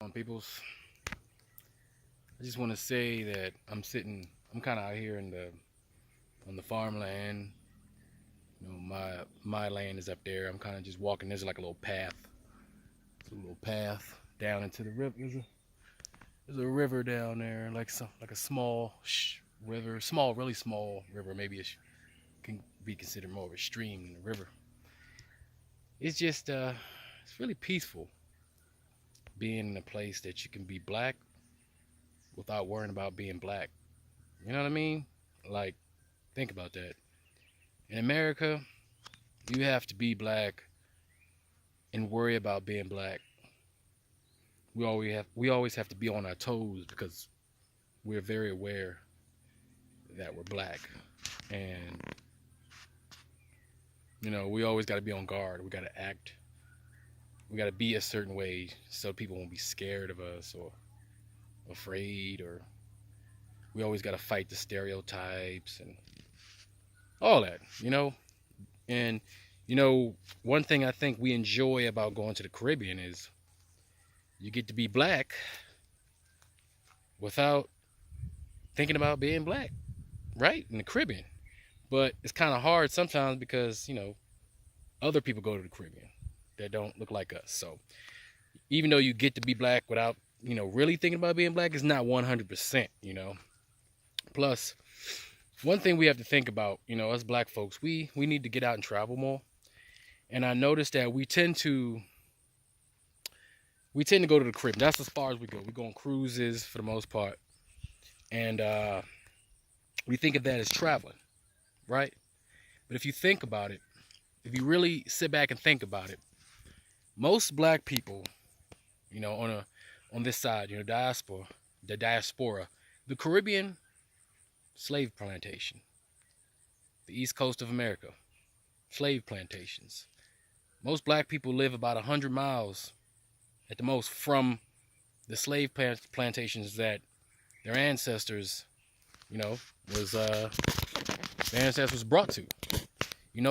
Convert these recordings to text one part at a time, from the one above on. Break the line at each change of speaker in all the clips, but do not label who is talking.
On peoples, I just want to say that I'm kind of out here on the farmland. My land is up there. I'm kind of just walking. There's like a little path. It's a little path down into the river. There's a river down there, like a small river, really small river. Maybe can be considered more of a stream than a river. It's just it's really peaceful being in a place that you can be black without worrying about being black. You know what I mean? Like, think about that. In America, you have to be black and worry about being black. We always have to be on our toes because we're very aware that we're black. And we always got to be on guard. We got to act. We got to be a certain way so people won't be scared of us or afraid, or we always got to fight the stereotypes and all that. And one thing I think we enjoy about going to the Caribbean is you get to be black without thinking about being black, right? In the Caribbean. But it's kind of hard sometimes because, other people go to the Caribbean that don't look like us. So even though you get to be black without, really thinking about being black, it's not 100%. Plus, one thing we have to think about, us black folks, we need to get out and travel more. And I noticed that we tend to go to the Caribbean. That's as far as we go. We go on cruises for the most part. And we think of that as traveling, right? But if you think about it, if you really sit back and think about it, most black people, on this side, the diaspora, the Caribbean, slave plantation, the east coast of America, slave plantations. Most black people live about 100 miles at the most from the slave plantations that their ancestors, was their ancestors brought to.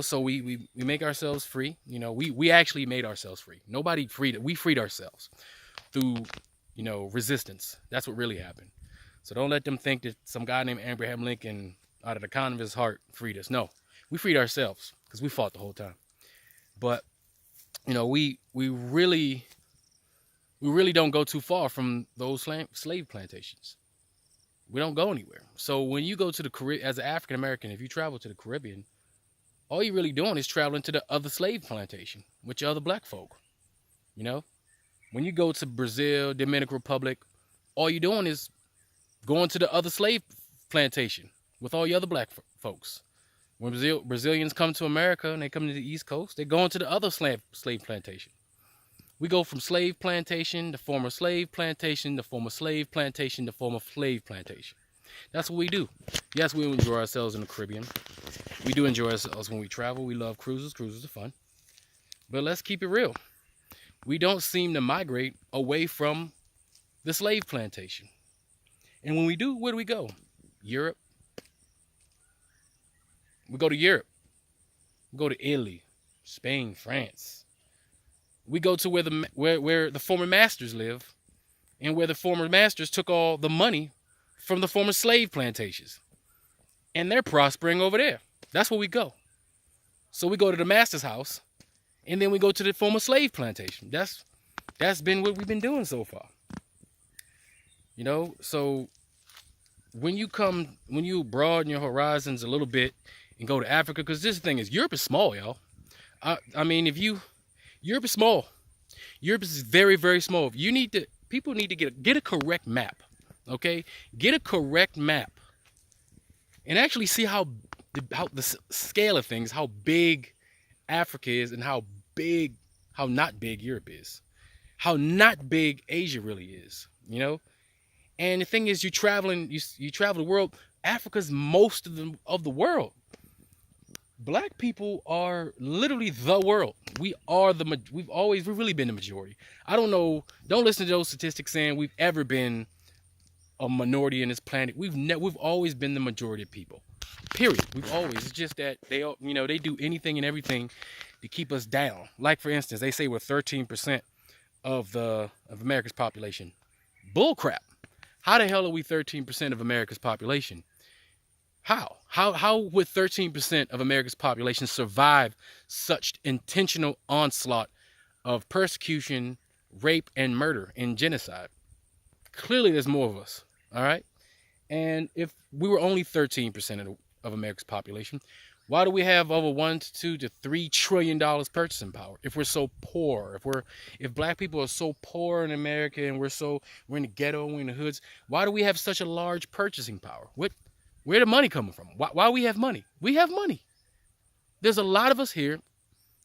So we make ourselves free. We actually made ourselves free. Nobody freed it. We freed ourselves through, resistance. That's what really happened. So don't let them think that some guy named Abraham Lincoln, out of the kindness of his heart, freed us. No, we freed ourselves because we fought the whole time. But we really don't go too far from those slave plantations. We don't go anywhere. So when you go to the Caribbean, as an African American, if you travel to the Caribbean, all you're really doing is traveling to the other slave plantation with your other black folk. When you go to Brazil, Dominican Republic, all you're doing is going to the other slave plantation with all your other black folks. When Brazilians come to America and they come to the East Coast, they're going to the other slave plantation. We go from slave plantation to former slave plantation to former slave plantation to former slave plantation. That's what we do. Yes, we enjoy ourselves in the Caribbean. We do enjoy ourselves when we travel. We love cruises. Cruises are fun. But let's keep it real. We don't seem to migrate away from the slave plantation. And when we do, where do we go? Europe. We go to Europe. We go to Italy, Spain, France. We go to where the former masters live, and where the former masters took all the money from the former slave plantations. And they're prospering over there. That's where we go. So we go to the master's house, and then we go to the former slave plantation. That's been what we've been doing so far. So when you broaden your horizons a little bit and go to Africa, because this thing is, Europe is small, y'all. I mean, Europe is small. Europe is very, very small. People need to get a correct map, okay? Get a correct map and actually see how the scale of things, how big Africa is, and how not big Europe is, how not big Asia really is, And the thing is, you travel the world. Africa's most of the world. Black people are literally the world. We've really been the majority. I don't know. Don't listen to those statistics saying we've ever been a minority in this planet. We've always been the majority of people. Period. It's just that they do anything and everything to keep us down. Like, for instance, they say we're 13% of America's population. Bull crap. How the hell are we 13% of America's population? How would 13% of America's population survive such intentional onslaught of persecution, rape, and murder and genocide? Clearly, there's more of us. All right. And if we were only 13% of America's population, why do we have over $1 to $2 to $3 trillion purchasing power? If we're so poor, if black people are so poor in America and we're in the ghetto, we're in the hoods, why do we have such a large purchasing power? Where the money coming from? Why we have money? We have money. There's a lot of us here.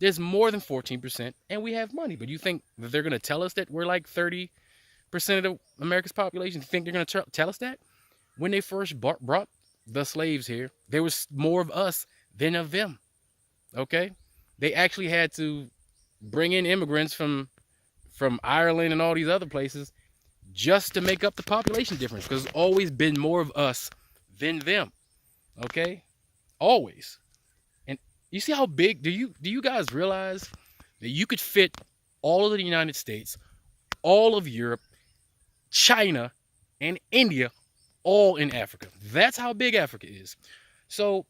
There's more than 14%, and we have money. But you think that they're gonna tell us that we're like 30% of America's population? You think they're gonna tell us that? When they first brought the slaves here, there was more of us than of them. Okay, they actually had to bring in immigrants from Ireland and all these other places just to make up the population difference, because there's always been more of us than them. Okay, always. And you see how big? Do you guys realize that you could fit all of the United States, all of Europe, China, and India all in Africa? That's how big Africa is. So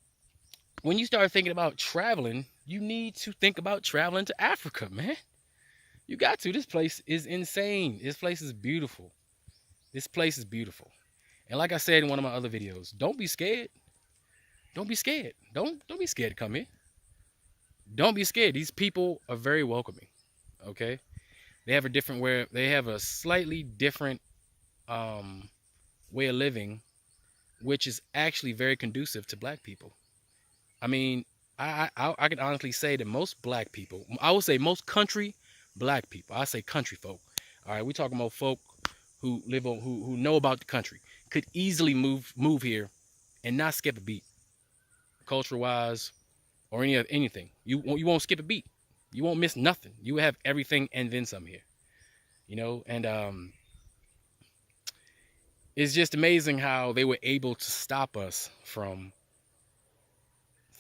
when you start thinking about traveling, you need to think about traveling to Africa, man. You got to. This place is insane. This place is beautiful. This place is beautiful. And like I said in one of my other videos, don't be scared. Don't be scared. Don't be scared to come here. Don't be scared. These people are very welcoming. Okay? They have a slightly different way of living, which is actually very conducive to black people. I mean, I can honestly say that most black people, I would say most country black people, I say country folk. All right, we talking about folk who live on, who know about the country, could easily move here and not skip a beat, culture wise, or anything. You won't skip a beat. You won't miss nothing. You will have everything and then some here. You know, and it's just amazing how they were able to stop us from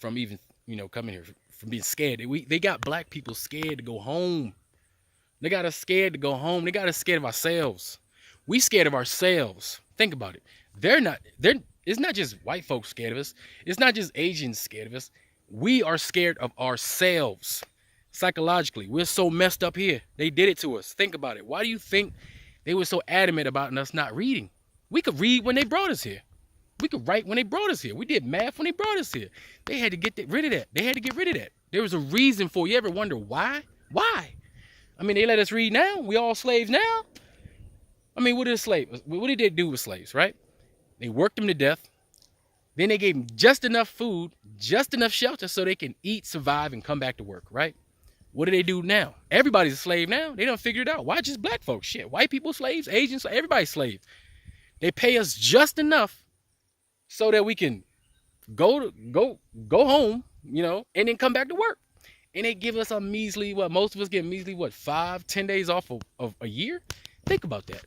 even, you know, coming here, from being scared. They got black people scared to go home. They got us scared to go home. They got us scared of ourselves. We scared of ourselves. Think about it. It's not just white folks scared of us. It's not just Asians scared of us. We are scared of ourselves. Psychologically, we're so messed up here. They did it to us. Think about it. Why do you think they were so adamant about us not reading? We could read when they brought us here. We could write when they brought us here. We did math when they brought us here. They had to get rid of that. They had to get rid of that. There was a reason for it. You ever wonder why? Why? I mean, they let us read now. We all slaves now. I mean, what did they do with slaves, right? They worked them to death. Then they gave them just enough food, just enough shelter so they can eat, survive, and come back to work, right? What do they do now? Everybody's a slave now. They done figured it out. Why just black folks? Shit, white people slaves, Asians, everybody's slaves. They pay us just enough so that we can go home, you know, and then come back to work. And they give us a measly, most of us get measly, 5-10 days off of a year? Think about that.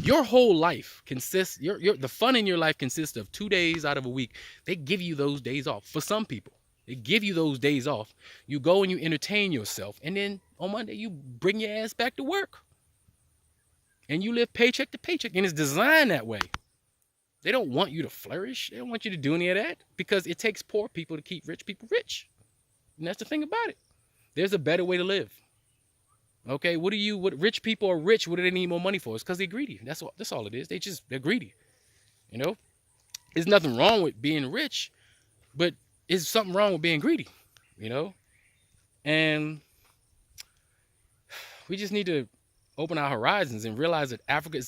Your whole life consists, the fun in your life consists of 2 days out of a week. They give you those days off. For some people, they give you those days off. You go and you entertain yourself. And then on Monday, you bring your ass back to work. And you live paycheck to paycheck. And it's designed that way. They don't want you to flourish. They don't want you to do any of that, because it takes poor people to keep rich people rich. And that's the thing about it. There's a better way to live. Okay, what rich people are rich? What do they need more money for? It's because they're greedy. That's all it is. They're greedy. You know, there's nothing wrong with being rich, but there's something wrong with being greedy. You know, and we just need to open our horizons and realize that Africa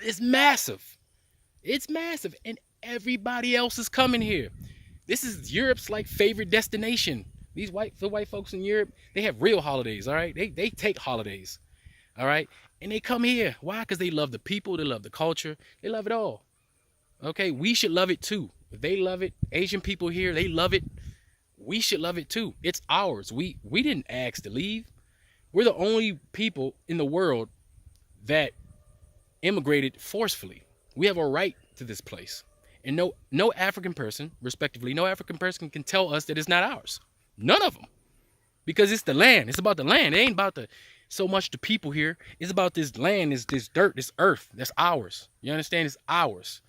is massive. It's massive, and everybody else is coming here. This is Europe's favorite destination. The white folks in Europe, they have real holidays, all right? They take holidays, all right? And they come here. Why? Because they love the people, they love the culture, they love it all. Okay, we should love it too. If they love it, Asian people here, they love it. We should love it too. It's ours. We didn't ask to leave. We're the only people in the world that immigrated forcefully. We have a right to this place. And no African person, respectively, no African person can tell us that it's not ours. None of them. Because it's the land. It's about the land. It ain't about so much the people here. It's about this land, this dirt, this earth. That's ours. You understand? It's ours.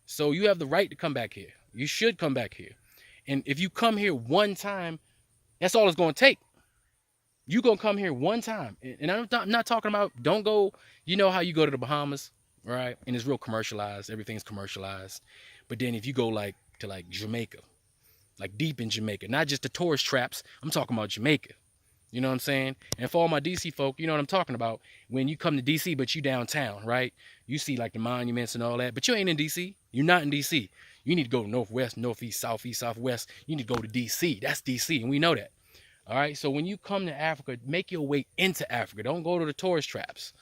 So you have the right to come back here. You should come back here. And if you come here one time, that's all it's going to take. You going to come here one time. And I'm not talking about, don't go, you know how you go to the Bahamas, right? And it's real commercialized. Everything's commercialized. But then if you go like to like Jamaica, like deep in Jamaica, not just the tourist traps, I'm talking about Jamaica. You know what I'm saying? And for all my DC folk, you know what I'm talking about. When you come to DC, but you downtown, right? You see like the monuments and all that, but you ain't in DC. You're not in DC. You need to go northwest, northeast, southeast, southwest. You need to go to DC. That's DC, and we know that. All right. So when you come to Africa, make your way into Africa. Don't go to the tourist traps.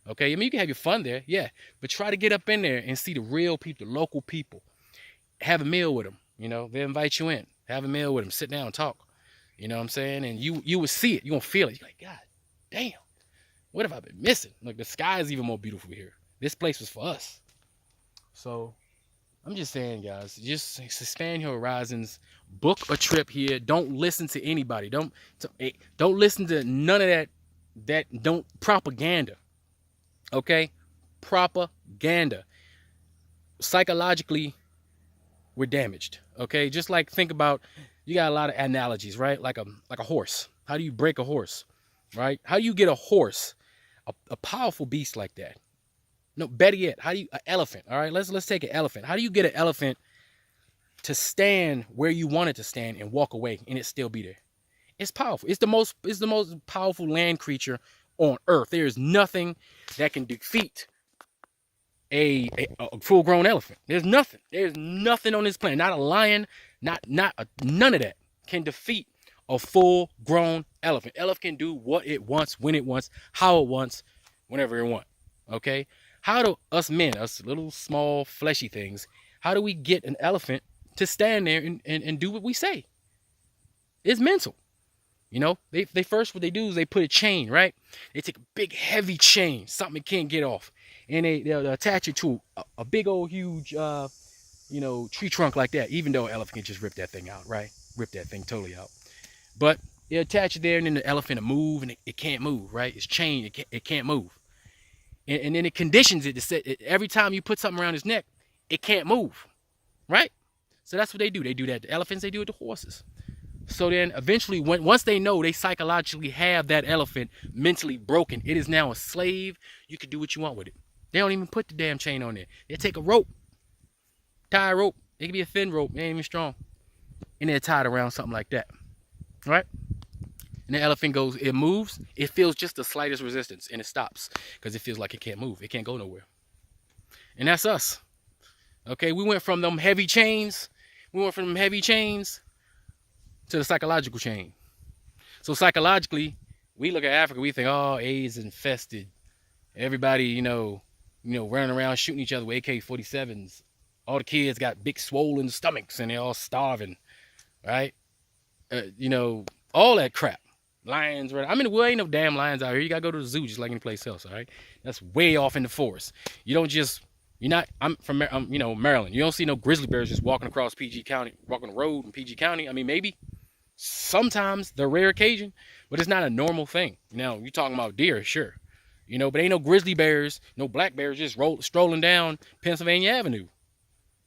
Okay. I mean, you can have your fun there, yeah, but try to get up in there and see the real people, the local people. Have a meal with them. You know, they invite you in. Have a meal with them. Sit down, talk. You know what I'm saying? And you will see it. You're going to feel it. You're like, God damn, what have I been missing? Look, the sky is even more beautiful here. This place was for us. So I'm just saying, guys, just expand your horizons. Book a trip here. Don't listen to anybody. Don't listen to none of that propaganda. Okay? Propaganda. Psychologically, we're damaged. Okay? Just like think about, you got a lot of analogies, right? Like a horse. How do you break a horse? Right? How do you get a horse, a powerful beast like that? No, better yet, how do you, an elephant, all right? Let's take an elephant. How do you get an elephant to stand where you want it to stand and walk away and it still be there? It's powerful. It's the most powerful land creature on earth. There is nothing that can defeat a full-grown elephant. There's nothing. There's nothing on this planet. Not a lion, none of that can defeat a full-grown elephant. Elephant can do what it wants, when it wants, how it wants, whenever it wants. Okay? How do us men, us little small fleshy things, how do we get an elephant to stand there and do what we say? It's mental. You know, they first, what they do is they put a chain, right? They take a big heavy chain, something it can't get off, and they'll attach it to a big old huge tree trunk like that. Even though an elephant can just rip that thing out, right? Rip that thing totally out. But they attach it there, and then the elephant will move, and it can't move, right? It's chained, it can't move. And then it conditions it to say every time you put something around his neck, it can't move, right? So that's what they do. They do that to elephants. They do it to horses. So then eventually, once they know they psychologically have that elephant mentally broken, it is now a slave. You can do what you want with it. They don't even put the damn chain on there. They take a rope, tie a rope. It can be a thin rope. It ain't even strong. And they're tied around something like that, right? And the elephant goes, it moves, it feels just the slightest resistance, and it stops because it feels like it can't move. It can't go nowhere. And that's us. Okay, we went from them heavy chains. To the psychological chain. So psychologically, we look at Africa, we think, oh, AIDS infested. Everybody, you know, running around shooting each other with AK-47s. All the kids got big swollen stomachs and they're all starving, right? All that crap. Lions, right? I mean, there ain't no damn lions out here. You gotta go to the zoo just like any place else, all right? That's way off in the forest. I'm from Maryland. You don't see no grizzly bears just walking across PG County, walking the road in PG County. I mean, maybe sometimes they're rare occasion, but it's not a normal thing. Now, you're talking about deer, sure. But ain't no grizzly bears, no black bears just strolling down Pennsylvania Avenue.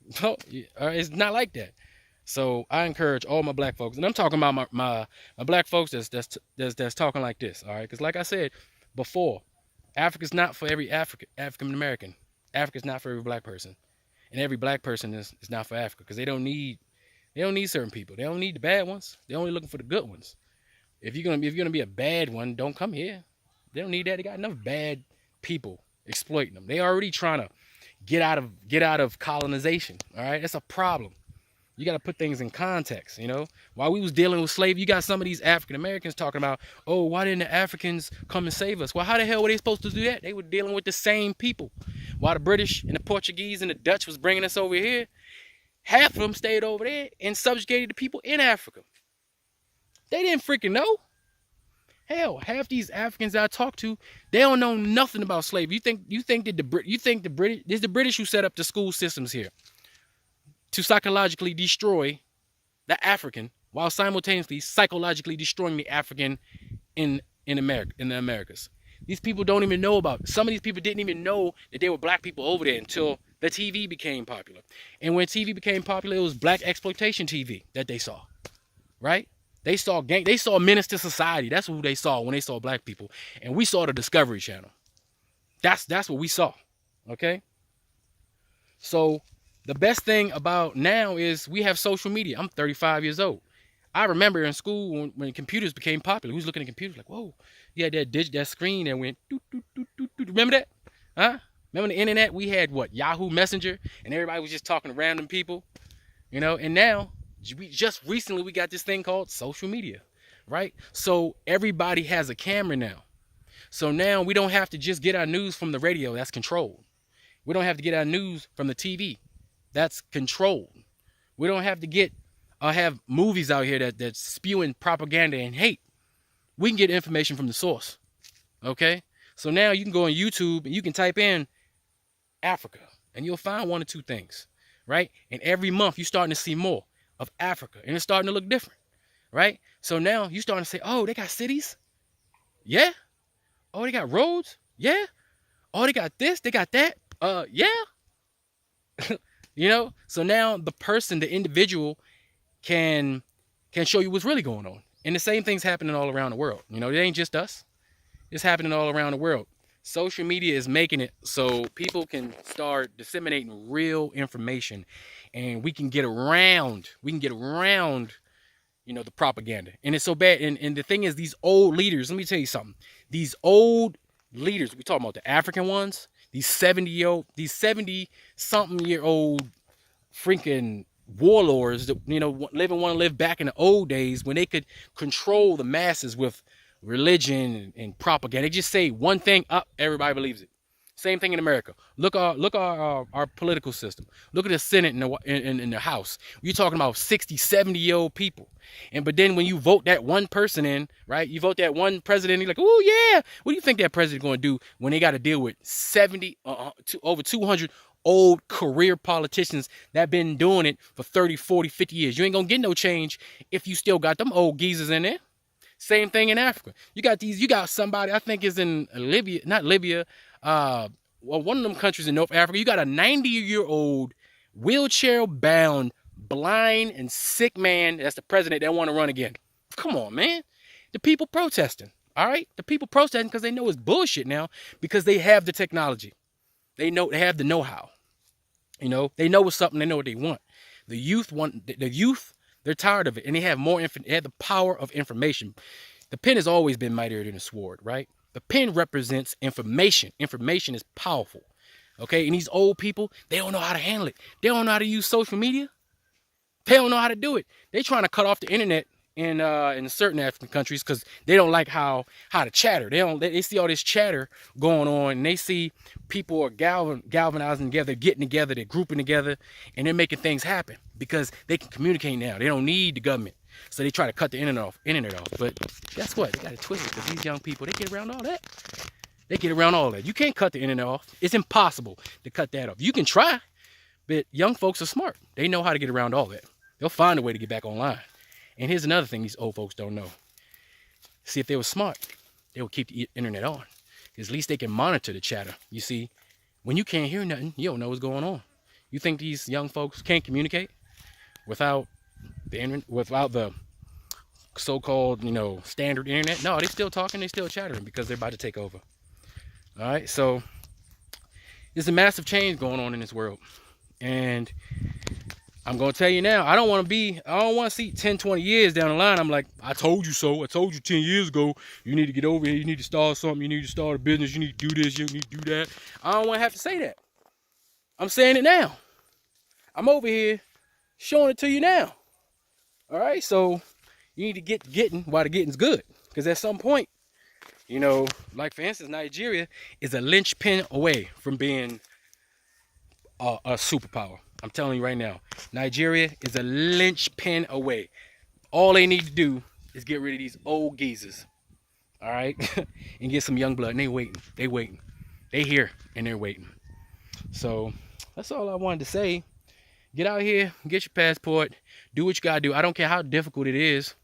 It's not like that. So I encourage all my black folks, and I'm talking about my black folks that's talking like this, all right? Because like I said before, Africa's not for every African American. Africa's not for every black person, and every black person is not for Africa, because they don't need certain people. They don't need the bad ones. They're only looking for the good ones. If you're gonna be a bad one, don't come here. They don't need that. They got enough bad people exploiting them. They already trying to get out of colonization. All right, that's a problem. You got to put things in context, While we was dealing with slavery, you got some of these African Americans talking about, oh, why didn't the Africans come and save us? Well, how the hell were they supposed to do that? They were dealing with the same people. While the British and the Portuguese and the Dutch was bringing us over here, half of them stayed over there and subjugated the people in Africa. They didn't freaking know. Hell, half these Africans that I talk to, they don't know nothing about slavery. You think the British? It's the British who set up the school systems here to psychologically destroy the African, while simultaneously psychologically destroying the African in in America, in the Americas. These people don't even know about it. Some of these people didn't even know that there were black people over there until the TV became popular. And when TV became popular, it was black exploitation TV that they saw, right? They saw they saw Menace to Society. That's who they saw when they saw black people. And we saw the Discovery Channel. That's what we saw, okay? So the best thing about now is we have social media. I'm 35 years old. I remember in school when computers became popular, we was looking at computers like, whoa, yeah, that screen that went doot, doot, doot, doot, doot. Remember that? Huh? Remember the internet? We had what? Yahoo Messenger, and everybody was just talking to random people, you know. And now, we just recently we got this thing called social media, right? So everybody has a camera now. So now we don't have to just get our news from the radio. That's controlled. We don't have to get our news from the TV. That's controlled. We don't have to get have movies out here that's spewing propaganda and hate. We can get information from the source. Okay? So now you can go on YouTube and you can type in Africa and you'll find one or two things, right? And every month you're starting to see more of Africa and it's starting to look different, right? So now you're starting to say, oh, they got cities? Yeah. Oh, they got roads? Yeah. Oh, they got this, they got that? Yeah. You know? So now the person, the individual can show you what's really going on. And the same thing's happening all around the world. You know, it ain't just us. It's happening all around the world. Social media is making it so people can start disseminating real information and we can get around, you know, the propaganda. And it's so bad. And the thing is, these old leaders, let me tell you something. These old leaders, we talking about the African ones, these 70-something-year-old freaking warlords that, you know, want to live back in the old days when they could control the masses with religion and propaganda. They just say one thing up, everybody believes it. Same thing in America. Look our political system. Look at the Senate and in the House. You're talking about 60, 70-year-old people. But then when you vote that one person in, right? You vote that one president, you're like, oh yeah. What do you think that president's going to do when they got to deal with over 200 old career politicians that been doing it for 30, 40, 50 years? You ain't going to get no change if you still got them old geezers in there. Same thing in Africa. You got somebody, I think is in Libya, not Libya, well, one of them countries in North Africa. You got a 90-year-old wheelchair-bound, blind and sick man that's the president that want to run again. Come on, man. The people protesting, all right? The people protesting because they know it's bullshit now because they have the technology. They have the know-how. You know, they know what's up and they know what they want. The youth, they're tired of it, and they have they have the power of information. The pen has always been mightier than the sword, right? The pen represents information. Information is powerful, okay? And these old people, they don't know how to handle it. They don't know how to use social media. They don't know how to do it. They're trying to cut off the internet in certain African countries because they don't like how to chatter. They see all this chatter going on, and they see people are galvanizing together, getting together, they're grouping together, and they're making things happen because they can communicate now. They don't need the government. So they try to cut the internet off. But guess what? They got it twisted because these young people, they get around all that. You can't cut the internet off. It's impossible to cut that off. You can try, but young folks are smart. They know how to get around all that. They'll find a way to get back online. And here's another thing these old folks don't know. See, if they were smart, they would keep the internet on. At least they can monitor the chatter. You see, when you can't hear nothing, you don't know what's going on. You think these young folks can't communicate without the so-called, you know, standard internet? No, they're still talking, they're still chattering because they're about to take over. All right, so there's a massive change going on in this world. And I'm going to tell you now, I don't want to see 10, 20 years down the line. I'm like, I told you so. I told you 10 years ago, you need to get over here. You need to start something. You need to start a business. You need to do this. You need to do that. I don't want to have to say that. I'm saying it now. I'm over here showing it to you now. All right, so you need to get getting while the getting's good. Because at some point, you know, like for instance, Nigeria is a linchpin away from being a superpower. I'm telling you right now, Nigeria is a linchpin away. All they need to do is get rid of these old geezers, all right, and get some young blood. And they waiting. They here and they're waiting. So that's all I wanted to say. Get out here, get your passport, do what you gotta do. I don't care how difficult it is.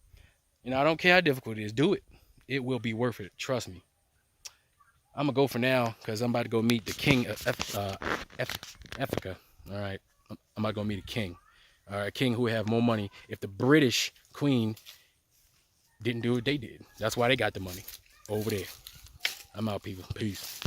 You know, I don't care how difficult it is. Do it. It will be worth it. Trust me. I'm gonna go for now because I'm about to go meet the king of Africa. All right, I'm about to go meet a king. All right, king who would have more money if the British queen didn't do what they did. That's why they got the money over there. I'm out, people. Peace.